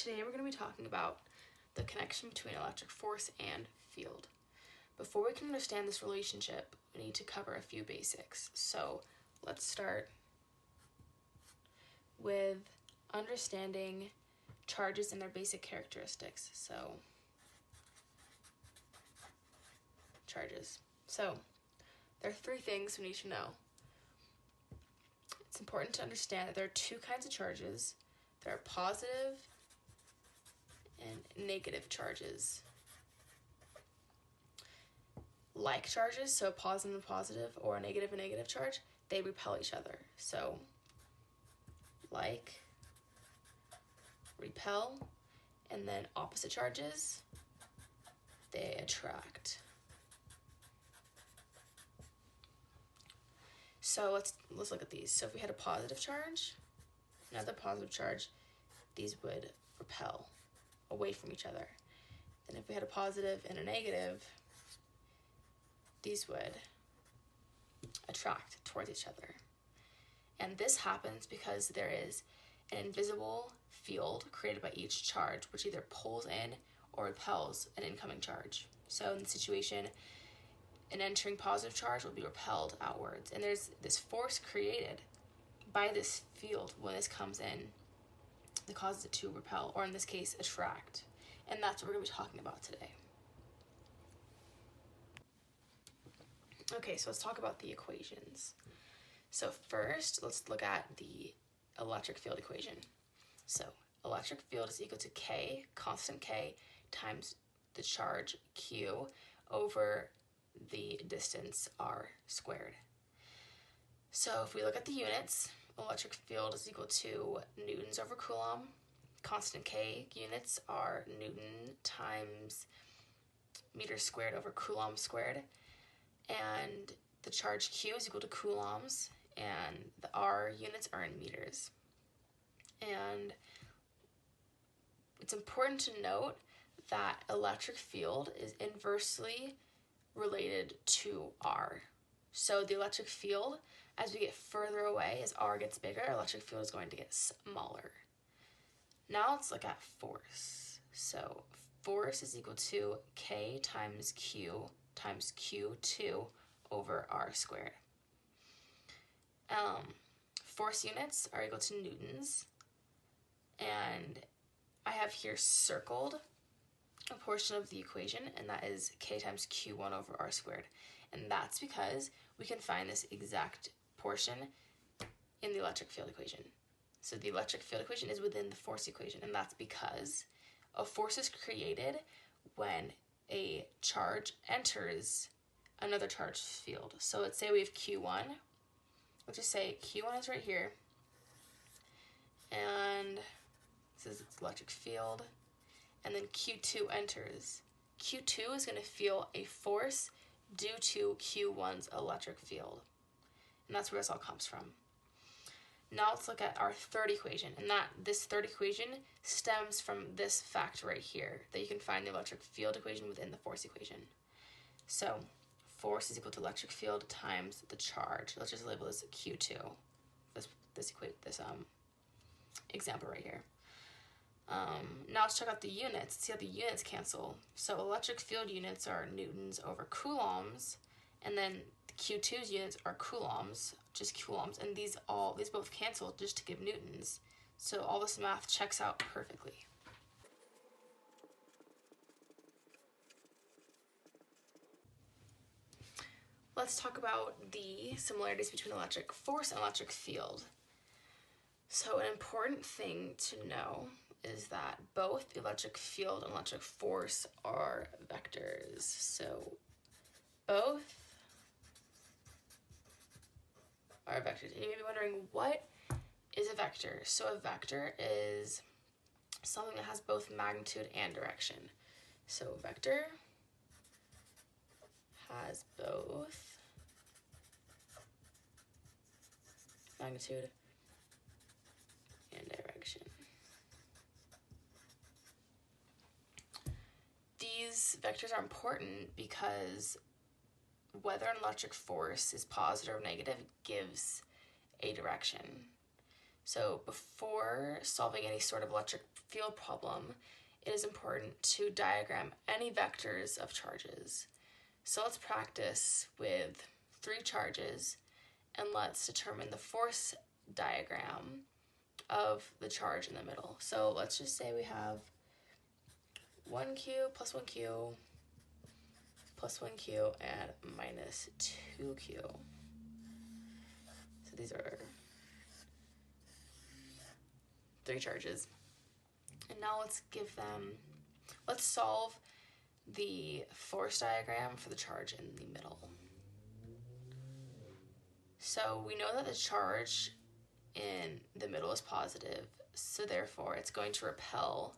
today we're going to be talking about the connection between electric force and field. Before we can understand this relationship, we need to cover a few basics. So let's start with understanding charges and their basic characteristics. So charges. So there are three things we need to know. It's important to understand that there are two kinds of charges. There are positive and negative charges. Like charges, so a positive and positive, or a negative and negative charge, they repel each other. So like, repel, and then opposite charges, they attract. So let's look at these. So if we had a positive charge, another positive charge, these would repel away from each other. Then if we had a positive and a negative, these would attract towards each other. And this happens because there is an invisible field created by each charge, which either pulls in or repels an incoming charge. So in this situation, an entering positive charge will be repelled outwards. And there's this force created by this field when this comes in that causes it to repel, or in this case, attract. And that's what we're going to be talking about today. Okay, so let's talk about the equations. So first, let's look at the electric field equation. So electric field is equal to K, constant K, times the charge Q over the distance R squared. So if we look at the units, electric field is equal to newtons over coulomb. Constant K units are Newton times meters squared over coulomb squared. And the charge Q is equal to coulombs, and the R units are in meters. And it's important to note that electric field is inversely related to R. So the electric field, as we get further away, as R gets bigger, electric field is going to get smaller. Now let's look at force. So force is equal to K times Q times Q2 over R squared. Force units are equal to newtons, and I have here circled a portion of the equation, and that is K times Q1 over R squared. And that's because we can find this exact portion in the electric field equation. So the electric field equation is within the force equation, and that's because a force is created when a charge enters another charged field. So let's say we have Q1. Let's just say Q1 is right here, and this is its electric field, and then Q2 enters. Q2 is going to feel a force due to Q1's electric field, and that's where this all comes from. Now let's look at our third equation, and this third equation stems from this fact right here, that you can find the electric field equation within the force equation. So force is equal to electric field times the charge. Let's just label this Q2, this example right here. Now let's check out the units, see how the units cancel. So electric field units are newtons over coulombs, and then Q2's units are coulombs, just coulombs, and these both cancel just to give newtons. So all this math checks out perfectly. Let's talk about the similarities between electric force and electric field. So an important thing to know is that both the electric field and electric force are vectors. So both are vectors. And you may be wondering, what is a vector? So a vector is something that has both magnitude and direction. So a vector has both magnitude and direction. These vectors are important because whether an electric force is positive or negative gives a direction. So before solving any sort of electric field problem, it is important to diagram any vectors of charges. So let's practice with 3 charges, and let's determine the force diagram of the charge in the middle. So let's just say we have 1q plus 1q plus 1q and minus 2q. So these are 3 charges. And now let's solve the force diagram for the charge in the middle. So we know that the charge in the middle is positive, so therefore it's going to repel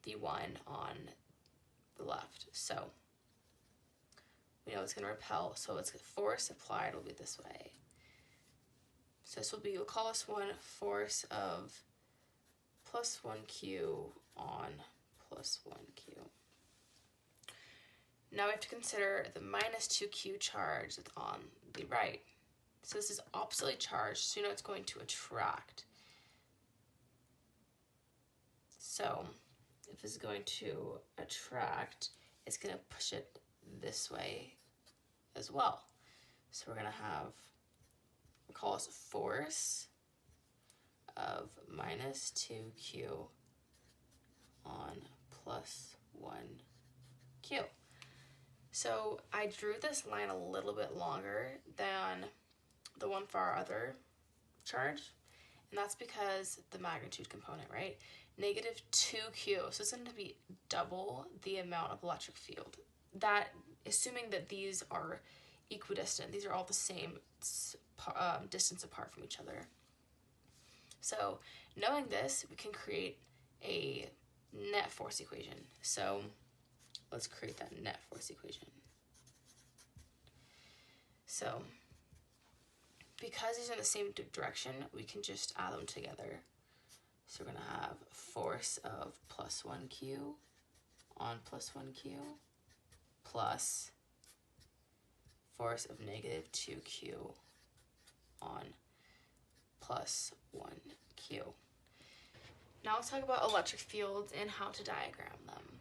the one on the left. So we know it's going to repel, so its force applied will be this way. So this will be, we'll call this one force of plus 1q on plus 1q. Now we have to consider the minus 2q charge that's on the right. So this is oppositely charged, so you know it's going to attract. So if this is going to attract, it's going to push it this way as well. So we're going to have, we'll call this force of minus 2q on plus 1q. So I drew this line a little bit longer than the one for our other charge, and that's because the magnitude component, right? Negative 2q, so it's going to be double the amount of electric field. That, assuming that these are equidistant, these are all the same distance apart from each other. So knowing this, we can create a net force equation. So let's create that net force equation. So because these are in the same direction, we can just add them together. So we're going to have force of plus 1q on plus 1q plus force of negative 2q on plus 1q. Now let's talk about electric fields and how to diagram them.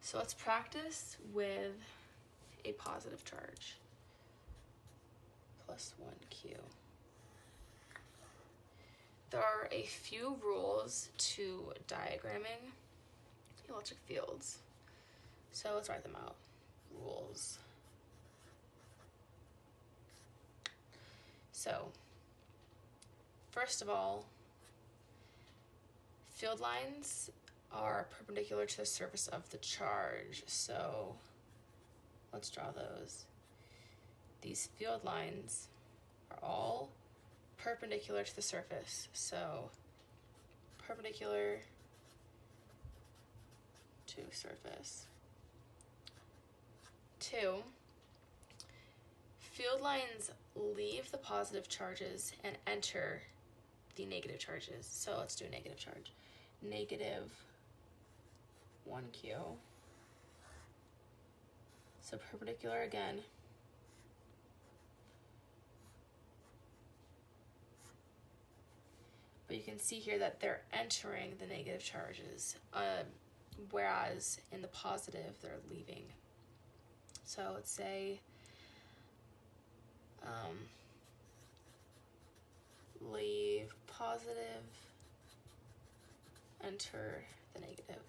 So let's practice with a positive charge, plus 1q. There are a few rules to diagramming electric fields. So let's write them out. Rules. So, first of all, field lines are perpendicular to the surface of the charge. So let's draw those. These field lines are all perpendicular to the surface. So perpendicular to surface. 2, field lines leave the positive charges and enter the negative charges. So let's do a negative charge. Negative 1q. So perpendicular again. But you can see here that they're entering the negative charges, whereas in the positive, they're leaving. So let's say leave positive, enter the negative.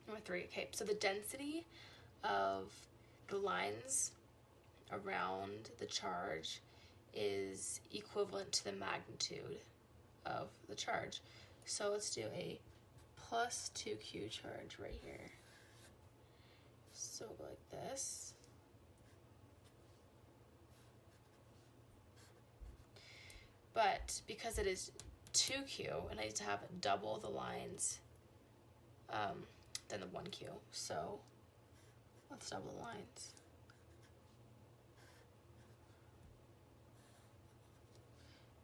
Number 3, okay, so the density of the lines around the charge is equivalent to the magnitude of the charge. So let's do a plus 2q charge right here. So like this. But because it is 2q, and I need to have double the lines than the 1q. So let's double the lines.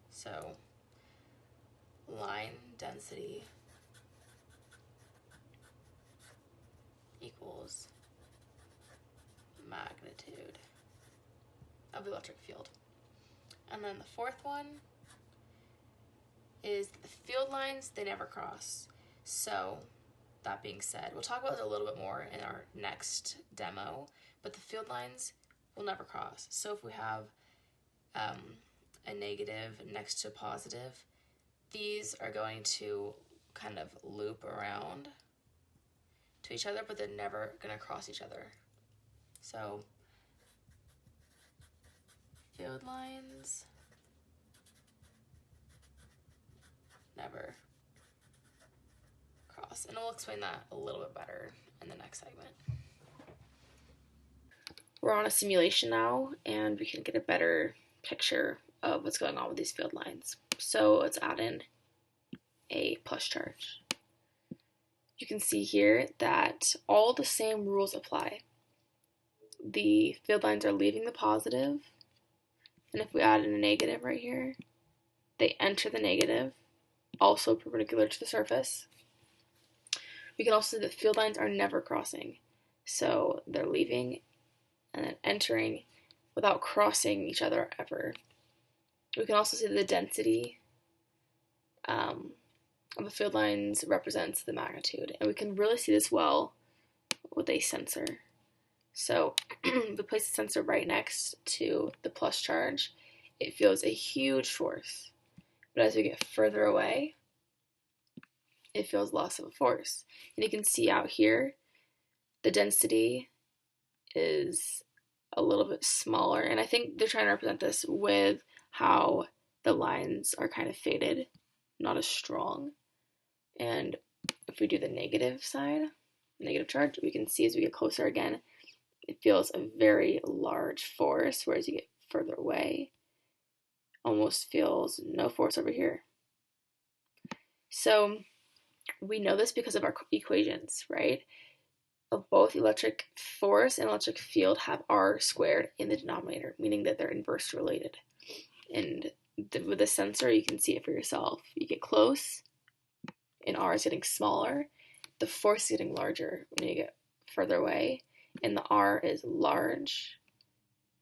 So line density equals magnitude of the electric field. And then the fourth one is the field lines, they never cross. So that being said, we'll talk about it a little bit more in our next demo, but the field lines will never cross. So if we have a negative next to a positive, these are going to kind of loop around to each other, but they're never going to cross each other. So field lines never cross. And we'll explain that a little bit better in the next segment. We're on a simulation now, and we can get a better picture of what's going on with these field lines. So let's add in a plus charge. You can see here that all the same rules apply. The field lines are leaving the positive, and if we add in a negative right here, they enter the negative, also perpendicular to the surface. We can also see that field lines are never crossing, so they're leaving and then entering without crossing each other ever. We can also see that the density of the field lines represents the magnitude, and we can really see this well with a sensor. So if we place the sensor right next to the plus charge, it feels a huge force, but as we get further away, it feels less of a force. And you can see out here, the density is a little bit smaller, and I think they're trying to represent this with how the lines are kind of faded, not as strong. And if we do the negative side, negative charge, we can see as we get closer again, it feels a very large force, whereas you get further away, almost feels no force over here. So we know this because of our equations, right? Of both electric force and electric field have r squared in the denominator, meaning that they're inversely related. And with the sensor, you can see it for yourself. You get close, and r is getting smaller. The force is getting larger when you get further away, and the r is large.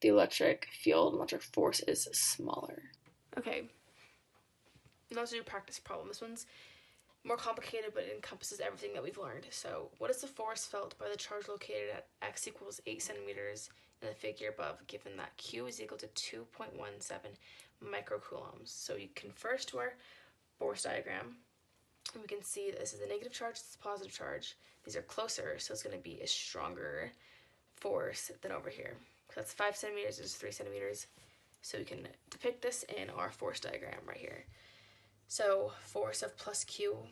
The electric field, electric force is smaller. Okay, now let's do a practice problem. This one's more complicated, but it encompasses everything that we've learned. So, what is the force felt by the charge located at x equals 8 centimeters in the figure above, given that Q is equal to 2.17 microcoulombs? So you can first do our force diagram, and we can see that this is a negative charge, this is a positive charge. These are closer, so it's going to be a stronger force than over here. So that's 5 centimeters, this is 3 centimeters. So we can depict this in our force diagram right here. So force of plus Q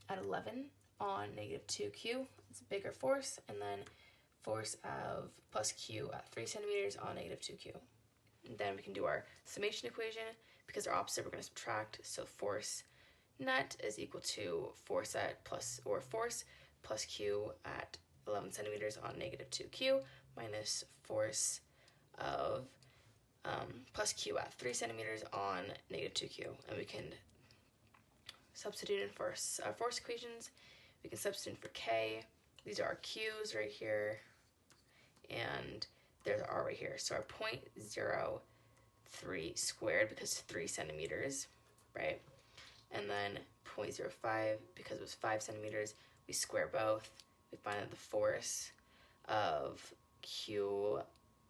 at 11 on negative 2Q, it's a bigger force, and then force of plus Q at 3 centimeters on negative 2Q. And then we can do our summation equation. Because they're opposite, we're going to subtract. So force net is equal to force plus Q at 11 centimeters on negative 2Q minus force of plus Q at 3 centimeters on negative 2Q. And we can substitute in for our force equations. We can substitute in for K. These are our Q's right here. And there's our R right here. So our 0.03 squared, because 3 centimeters, right? And then 0.05, because it was 5 centimeters, we square both. We find that the force of Q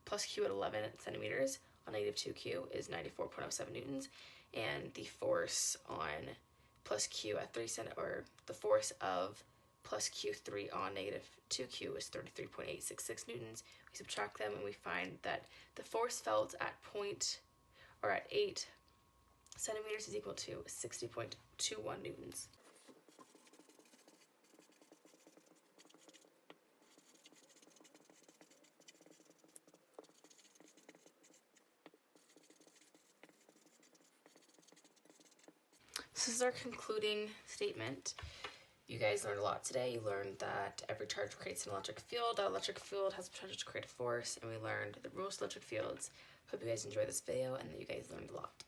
plus Q at 11 centimeters on negative 2Q is 94.07 newtons, and the force on plus Q at 3 or the force of plus Q3 on negative 2Q is 33.866 newtons. We subtract them and we find that the force felt at 8 centimeters is equal to 60.21 newtons. This is our concluding statement. You guys learned a lot today. You learned that every charge creates an electric field. That electric field has the potential to create a force, and we learned the rules of electric fields. Hope you guys enjoyed this video and that you guys learned a lot.